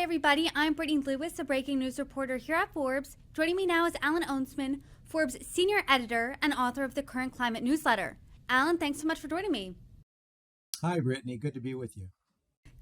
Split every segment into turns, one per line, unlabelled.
everybody. I'm Brittany Lewis, a breaking news reporter here at Forbes. Joining me now is Alan Ohnsman, Forbes senior editor and author of the Current Climate newsletter. Alan, thanks so much for joining me.
Hi, Brittany. Good to be with you.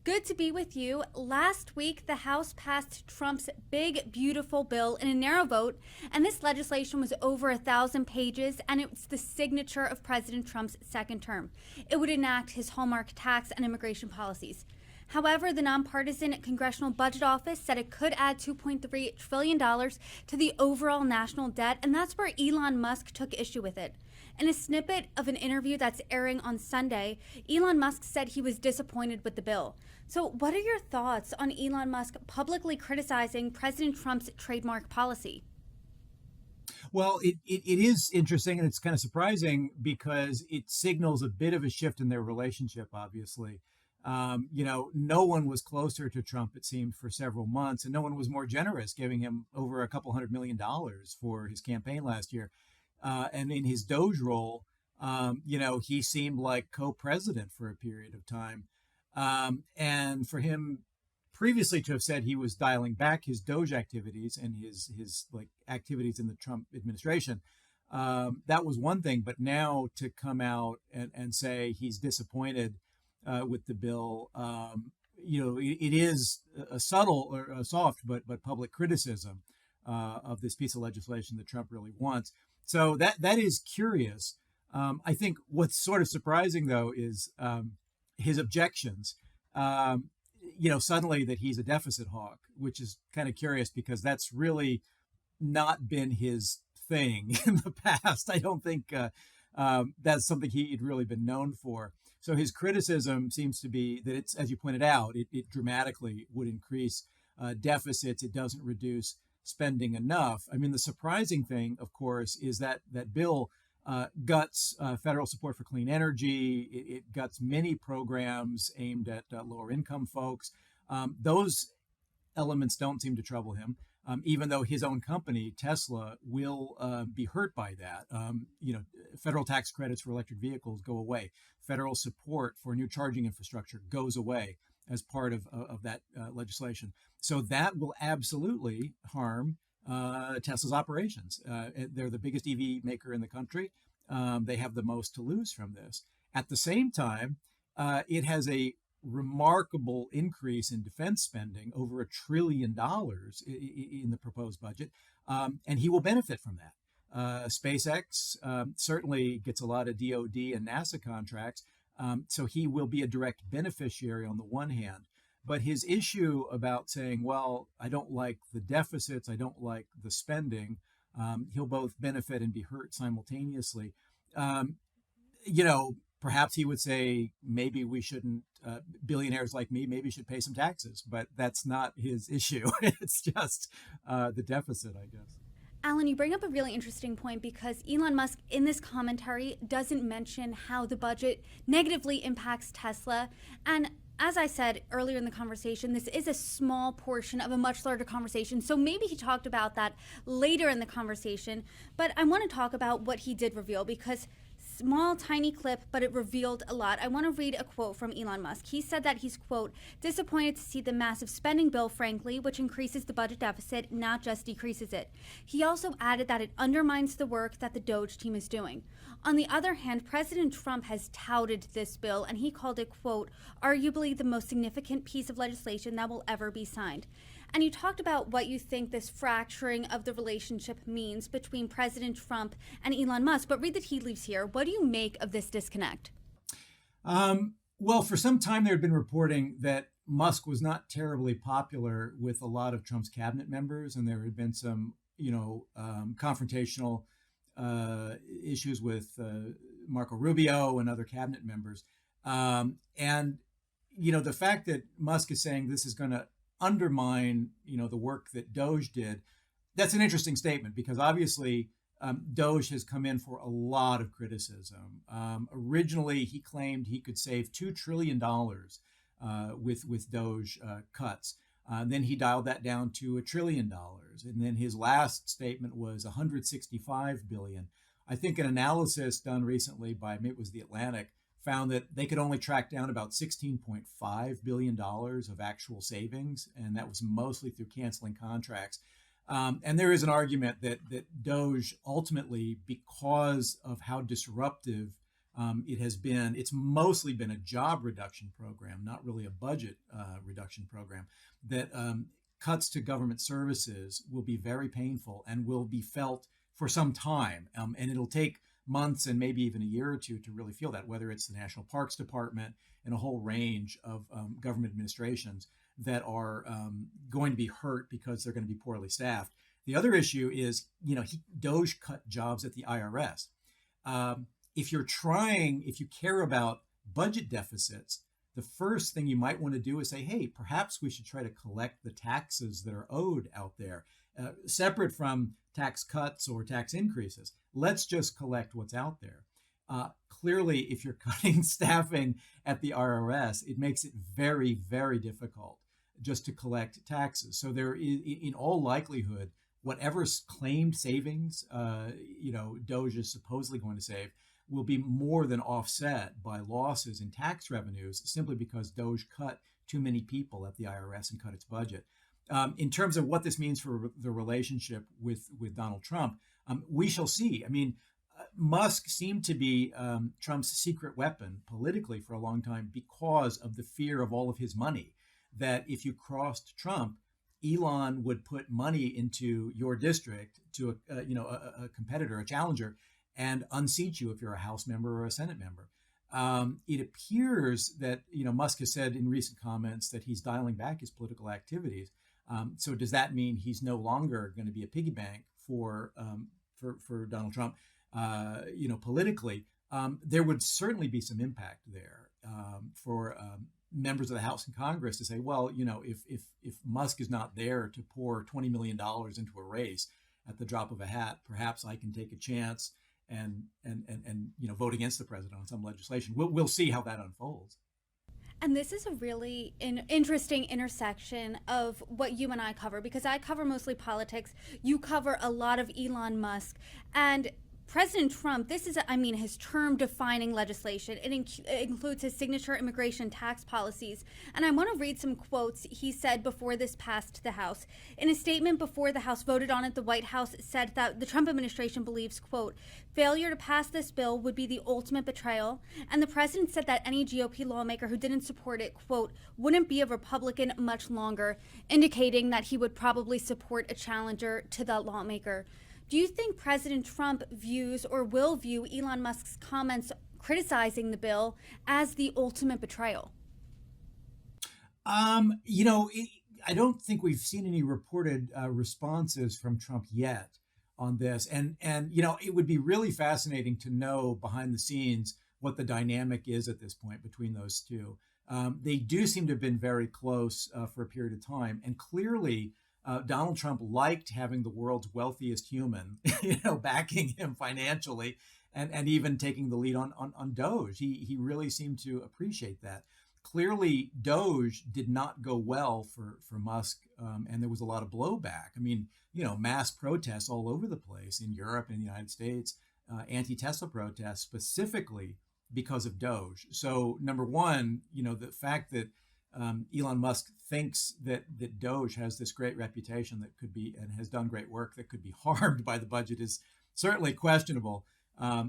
Good to be with you. Last week, the House passed Trump's big, beautiful bill in a narrow vote, and this legislation was over 1,000 pages, and it's the signature of President Trump's second term. It would enact his hallmark tax and immigration policies. However, the nonpartisan Congressional Budget Office said it could add $2.3 trillion to the overall national debt, and that's where Elon Musk took issue with it. In a snippet of an interview that's airing on Sunday, Elon Musk said he was disappointed with the bill. So what are your thoughts on Elon Musk publicly criticizing President Trump's trademark policy?
Well, it is interesting, and it's kind of surprising because it signals a bit of a shift in their relationship, obviously. No one was closer to Trump, it seemed, for several months, and no one was more generous, giving him over a couple $100 million for his campaign last year. And in his Doge role, he seemed like co-president for a period of time. And for him previously to have said he was dialing back his Doge activities and his activities in the Trump administration, that was one thing. But now to come out and say he's disappointed with the bill, it is a subtle or a soft but public criticism of this piece of legislation that Trump really wants. So that is curious. I think what's sort of surprising, though, is his objections. Suddenly that he's a deficit hawk, which is kind of curious because that's really not been his thing in the past. I don't think that's something he'd really been known for. So his criticism seems to be that it's, as you pointed out, it dramatically would increase deficits. It doesn't reduce spending enough. I mean, the surprising thing, of course, is that bill guts federal support for clean energy. It guts many programs aimed at lower income folks. Those elements don't seem to trouble him, even though his own company, Tesla, will be hurt by that. Federal tax credits for electric vehicles go away. Federal support for new charging infrastructure goes away as part of that legislation. So that will absolutely harm Tesla's operations. They're the biggest EV maker in the country. They have the most to lose from this. At the same time, it has a remarkable increase in defense spending, over $1 trillion in the proposed budget, and he will benefit from that. SpaceX certainly gets a lot of DoD and NASA contracts, so he will be a direct beneficiary on the one hand. But his issue about saying, well, I don't like the deficits, I don't like the spending, he'll both benefit and be hurt simultaneously. Perhaps he would say, maybe we shouldn't, billionaires like me maybe should pay some taxes, but that's not his issue. It's just the deficit, I guess.
Alan, you bring up a really interesting point because Elon Musk in this commentary doesn't mention how the budget negatively impacts Tesla. And as I said earlier in the conversation, this is a small portion of a much larger conversation. So maybe he talked about that later in the conversation. But I want to talk about what he did reveal because small, tiny clip, but it revealed a lot. I want to read a quote from Elon Musk. He said that he's, quote, disappointed to see the massive spending bill, frankly, which increases the budget deficit, not just decreases it. He also added that it undermines the work that the Doge team is doing. On the other hand, President Trump has touted this bill, and he called it, quote, arguably the most significant piece of legislation that will ever be signed. And you talked about what you think this fracturing of the relationship means between President Trump and Elon Musk, but read the tea leaves here. What do you make of this disconnect?
Well, for some time there had been reporting that Musk was not terribly popular with a lot of Trump's cabinet members, and there had been some, confrontational issues with Marco Rubio and other cabinet members. The fact that Musk is saying this is going to undermine, the work that Doge did, that's an interesting statement because obviously Doge has come in for a lot of criticism. Originally, he claimed he could save $2 trillion with Doge cuts. Then he dialed that down to $1 trillion. And then his last statement was $165 billion. I think an analysis done recently by, maybe it was The Atlantic, found that they could only track down about $16.5 billion of actual savings, and that was mostly through canceling contracts. And there is an argument that Doge ultimately, because of how disruptive it has been, it's mostly been a job reduction program, not really a budget reduction program, that cuts to government services will be very painful and will be felt for some time. And it'll take months and maybe even a year or two to really feel that, whether it's the National Parks Department and a whole range of government administrations that are going to be hurt because they're going to be poorly staffed. The other issue is, Doge cut jobs at the IRS. If you care about budget deficits, the first thing you might want to do is say, hey, perhaps we should try to collect the taxes that are owed out there, separate from tax cuts or tax increases. Let's just collect what's out there. Clearly, if you're cutting staffing at the IRS, it makes it very, very difficult just to collect taxes. So there is, in all likelihood, whatever's claimed savings, Doge is supposedly going to save, will be more than offset by losses in tax revenues simply because Doge cut too many people at the IRS and cut its budget. In terms of what this means for the relationship with Donald Trump, we shall see. I mean, Musk seemed to be Trump's secret weapon politically for a long time because of the fear of all of his money, that if you crossed Trump, Elon would put money into your district to a competitor, a challenger, and unseat you if you're a House member or a Senate member. It appears that Musk has said in recent comments that he's dialing back his political activities. So does that mean he's no longer going to be a piggy bank for Donald Trump? Politically, there would certainly be some impact there for members of the House and Congress to say, well, if Musk is not there to pour $20 million into a race at the drop of a hat, perhaps I can take a chance and vote against the president on some legislation. We'll see how that unfolds.
And this is a really interesting intersection of what you and I cover, because I cover mostly politics. You cover a lot of Elon Musk. And President Trump, this is, his term-defining legislation. It includes his signature immigration tax policies. And I want to read some quotes he said before this passed the House. In a statement before the House voted on it, the White House said that the Trump administration believes, quote, failure to pass this bill would be the ultimate betrayal. And the president said that any GOP lawmaker who didn't support it, quote, wouldn't be a Republican much longer, indicating that he would probably support a challenger to that lawmaker. Do you think President Trump views or will view Elon Musk's comments criticizing the bill as the ultimate betrayal?
I don't think we've seen any reported responses from Trump yet on this. And it would be really fascinating to know behind the scenes what the dynamic is at this point between those two. They do seem to have been very close for a period of time. And clearly, Donald Trump liked having the world's wealthiest human, backing him financially and even taking the lead on Doge. He really seemed to appreciate that. Clearly, Doge did not go well for Musk, and there was a lot of blowback. Mass protests all over the place in Europe and the United States, anti-Tesla protests specifically because of Doge. So number one, the fact that Elon Musk thinks that Doge has this great reputation that could be, and has done great work that could be harmed by the budget is certainly questionable,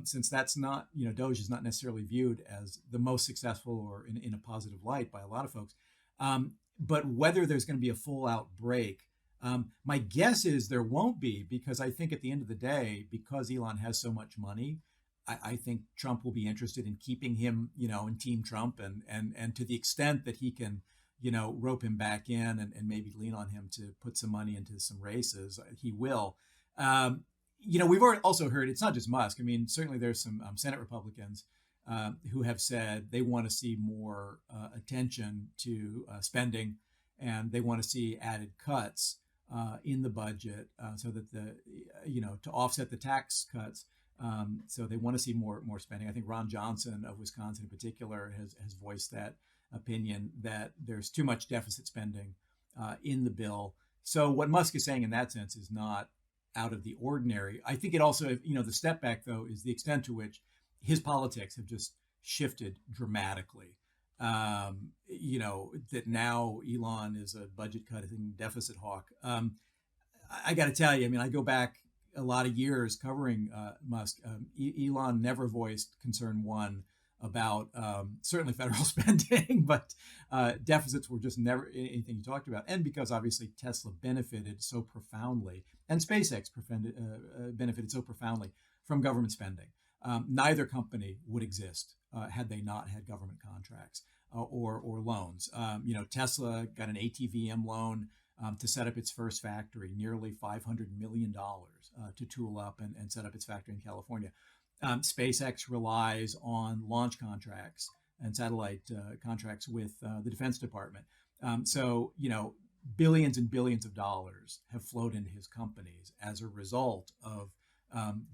since that's not, Doge is not necessarily viewed as the most successful or in a positive light by a lot of folks. But whether there's going to be a full out break, my guess is there won't be, because I think at the end of the day, because Elon has so much money, I think Trump will be interested in keeping him, in Team Trump, and to the extent that he can, rope him back in and maybe lean on him to put some money into some races, he will. We've also heard it's not just Musk. Certainly there's some Senate Republicans who have said they want to see more attention to spending, and they want to see added cuts in the budget so that to offset the tax cuts. So they want to see more spending. I think Ron Johnson of Wisconsin in particular has voiced that opinion that there's too much deficit spending in the bill. So what Musk is saying in that sense is not out of the ordinary. I think it also, the step back though, is the extent to which his politics have just shifted dramatically. That now Elon is a budget cutting deficit hawk. I got to tell you, I mean, I go back a lot of years covering Musk. Elon never voiced concern one about certainly federal spending, but deficits were just never anything he talked about. And because obviously Tesla benefited so profoundly, and SpaceX benefited so profoundly from government spending. Neither company would exist had they not had government contracts or loans. Tesla got an ATVM loan to set up its first factory, nearly $500 million to tool up and set up its factory in California. SpaceX relies on launch contracts and satellite contracts with the Defense Department. Billions and billions of dollars have flowed into his companies as a result of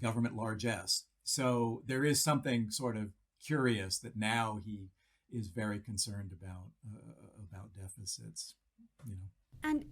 government largesse. So there is something sort of curious that now he is very concerned about deficits.
And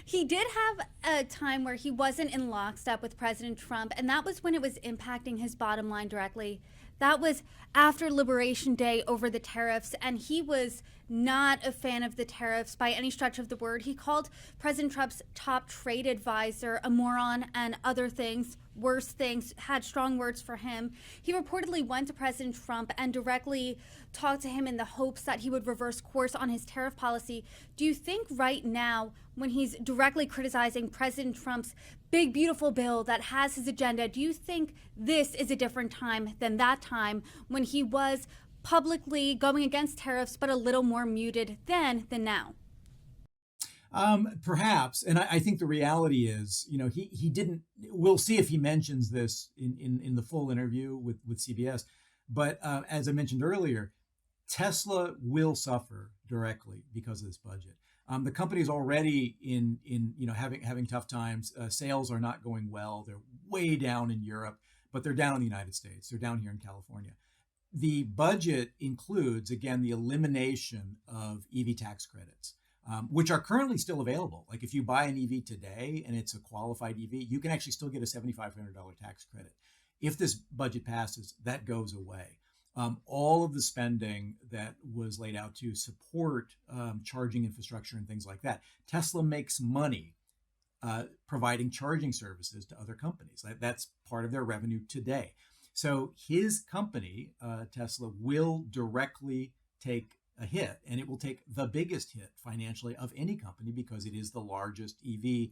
he did have a time where he wasn't in lockstep with President Trump, and that was when it was impacting his bottom line directly. That was after Liberation Day over the tariffs, and he was not a fan of the tariffs by any stretch of the word. He called President Trump's top trade advisor a moron and other things, worse things, had strong words for him. He reportedly went to President Trump and directly talked to him in the hopes that he would reverse course on his tariff policy. Do you think right now, when he's directly criticizing President Trump's big, beautiful bill that has his agenda, do you think this is a different time than that time when he was publicly going against tariffs, but a little more muted then than now?
Perhaps. And I think the reality is, he didn't, we'll see if he mentions this in the full interview with CBS. But as I mentioned earlier, Tesla will suffer directly because of this budget. The company is already in having tough times. Sales are not going well. They're way down in Europe, but they're down in the United States. They're down here in California. The budget includes, again, the elimination of EV tax credits, which are currently still available. Like if you buy an EV today and it's a qualified EV, you can actually still get a $7,500 tax credit. If this budget passes, that goes away. All of the spending that was laid out to support charging infrastructure and things like that. Tesla makes money providing charging services to other companies. That's part of their revenue today. So his company, Tesla, will directly take a hit, and it will take the biggest hit financially of any company because it is the largest EV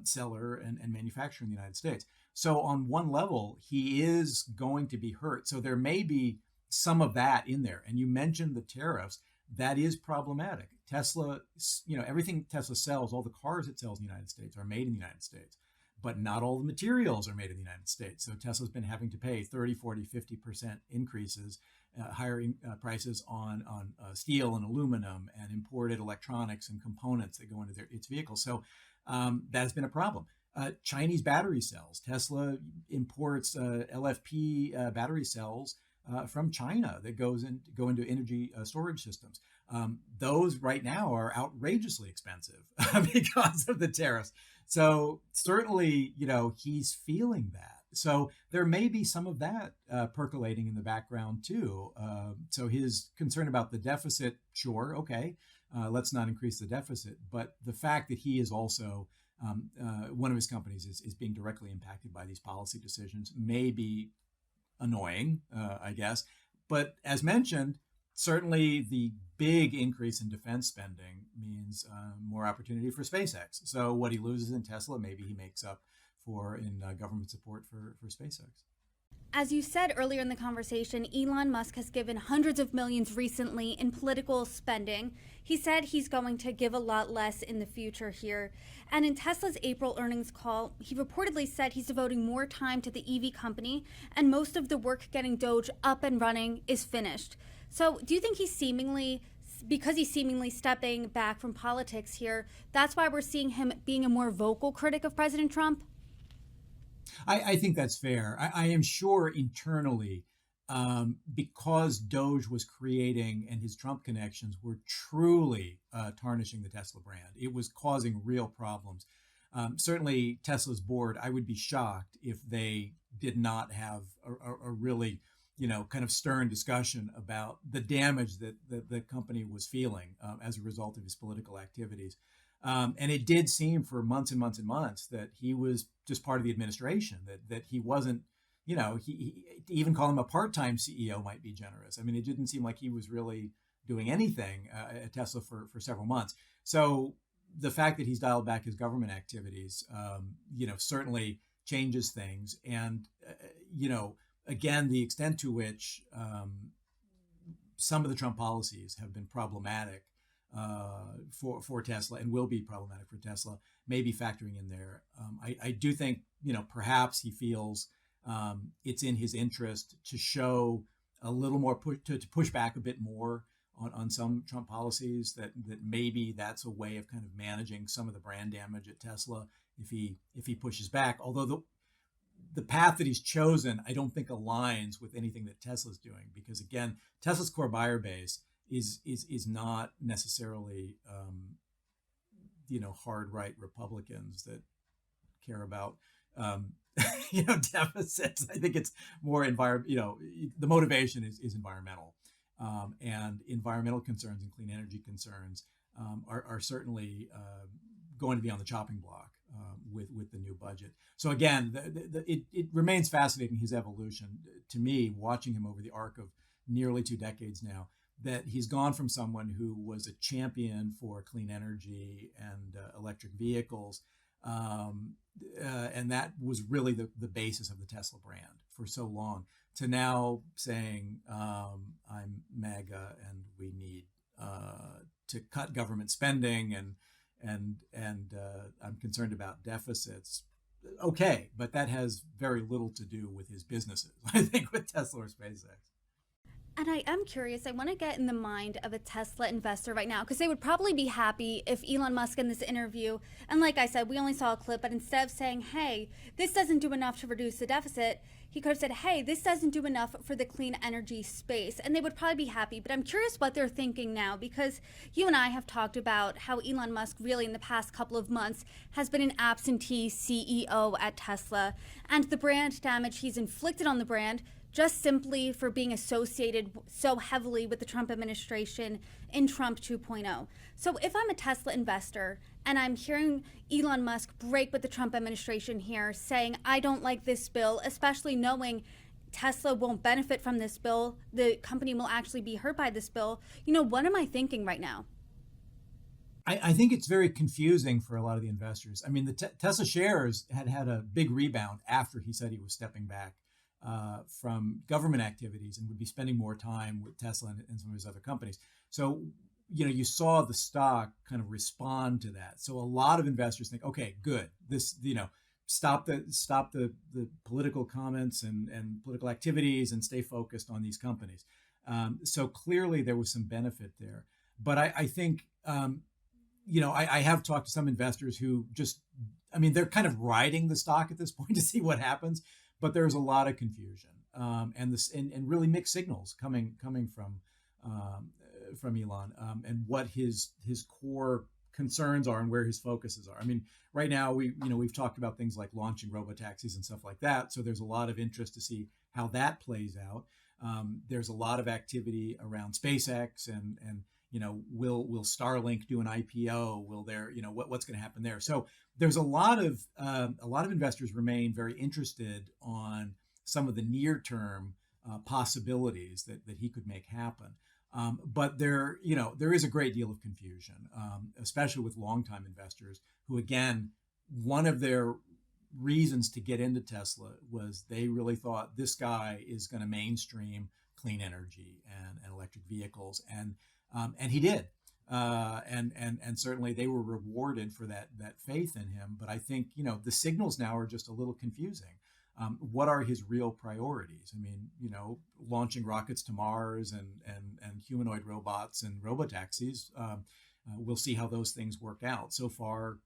seller and manufacturer in the United States. So on one level, he is going to be hurt. So there may be some of that in there. And you mentioned the tariffs. That is problematic. Tesla, everything Tesla sells, all the cars it sells in the United States are made in the United States. But not all the materials are made in the United States. So Tesla's been having to pay 30, 40, 50% increases, higher prices on steel and aluminum and imported electronics and components that go into its vehicles. So that's been a problem. Chinese battery cells. Tesla imports LFP battery cells from China that go into energy storage systems. Those right now are outrageously expensive because of the tariffs. So certainly, he's feeling that. So there may be some of that percolating in the background too. So his concern about the deficit, sure, okay, let's not increase the deficit. But the fact that he is also one of his companies is being directly impacted by these policy decisions may be annoying, I guess. But as mentioned, certainly the big increase in defense spending means more opportunity for SpaceX. So what he loses in Tesla, maybe he makes up for in government support for SpaceX.
As you said earlier in the conversation, Elon Musk has given hundreds of millions recently in political spending. He said he's going to give a lot less in the future here. And in Tesla's April earnings call, he reportedly said he's devoting more time to the EV company, and most of the work getting Doge up and running is finished. So do you think because he's seemingly stepping back from politics here, that's why we're seeing him being a more vocal critic of President Trump?
I think that's fair. I am sure internally, because Doge was creating and his Trump connections were truly tarnishing the Tesla brand. It was causing real problems. Certainly Tesla's board, I would be shocked if they did not have a really, kind of stern discussion about the damage that the company was feeling as a result of his political activities. And it did seem for months and months and months that he was just part of the administration, that he wasn't, he even call him a part-time CEO might be generous. I mean, it didn't seem like he was really doing anything at Tesla for several months. So the fact that he's dialed back his government activities, certainly changes things. And, again, the extent to which some of the Trump policies have been problematic for Tesla and will be problematic for Tesla may be factoring in there. I do think, perhaps he feels it's in his interest to show a little more, to push back a bit more on some Trump policies, that maybe that's a way of kind of managing some of the brand damage at Tesla if he pushes back. Although the path that he's chosen, I don't think aligns with anything that Tesla's doing, because again, Tesla's core buyer base is not necessarily hard right Republicans that care about deficits. I think it's more the motivation is environmental. And environmental concerns and clean energy concerns are certainly going to be on the chopping block with the new budget. So again, it remains fascinating, his evolution to me, watching him over the arc of nearly 2 decades now, that he's gone from someone who was a champion for clean energy and electric vehicles, and that was really the basis of the Tesla brand for so long, to now saying, I'm MAGA and we need to cut government spending and I'm concerned about deficits. Okay, but that has very little to do with his businesses, I think, with Tesla or SpaceX.
And I am curious, I want to get in the mind of a Tesla investor right now, because they would probably be happy if Elon Musk in this interview, and like I said, we only saw a clip, but instead of saying, hey, this doesn't do enough to reduce the deficit, he could have said, hey, this doesn't do enough for the clean energy space. And they would probably be happy. But I'm curious what they're thinking now, because you and I have talked about how Elon Musk really in the past couple of months has been an absentee CEO at Tesla, and the brand damage he's inflicted on the brand just simply for being associated so heavily with the Trump administration in Trump 2.0. So if I'm a Tesla investor and I'm hearing Elon Musk break with the Trump administration here, saying, I don't like this bill, especially knowing Tesla won't benefit from this bill, the company will actually be hurt by this bill, what am I thinking right now?
I think it's very confusing for a lot of the investors. I mean, the Tesla shares had a big rebound after he said he was stepping back from government activities and would be spending more time with Tesla and some of his other companies. So, you saw the stock kind of respond to that. So a lot of investors think, okay, good. This, stop the political comments and political activities and stay focused on these companies. So clearly there was some benefit there. But I think, I have talked to some investors who they're kind of riding the stock at this point to see what happens. But there's a lot of confusion and really mixed signals coming from Elon and what his core concerns are and where his focuses are. I mean, right now we've talked about things like launching robotaxis and stuff like that. So there's a lot of interest to see how that plays out. There's a lot of activity around SpaceX and will Starlink do an IPO? Will there, what's going to happen there? So there's a lot of investors remain very interested on some of the near-term possibilities that he could make happen. But there is a great deal of confusion, especially with longtime investors who, again, one of their reasons to get into Tesla was they really thought this guy is going to mainstream clean energy and electric vehicles, and he did. And certainly they were rewarded for that faith in him. But I think, the signals now are just a little confusing. What are his real priorities? I mean, launching rockets to Mars and humanoid robots and robotaxis. We'll see how those things work out. So far,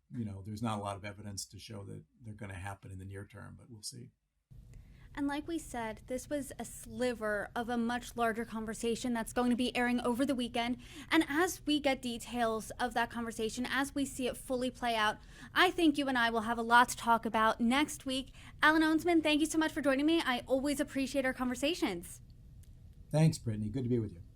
there's not a lot of evidence to show that they're going to happen in the near term, but we'll see.
And like we said, this was a sliver of a much larger conversation that's going to be airing over the weekend. And as we get details of that conversation, as we see it fully play out, I think you and I will have a lot to talk about next week. Alan Ohnsman, thank you so much for joining me. I always appreciate our conversations.
Thanks, Brittany. Good to be with you.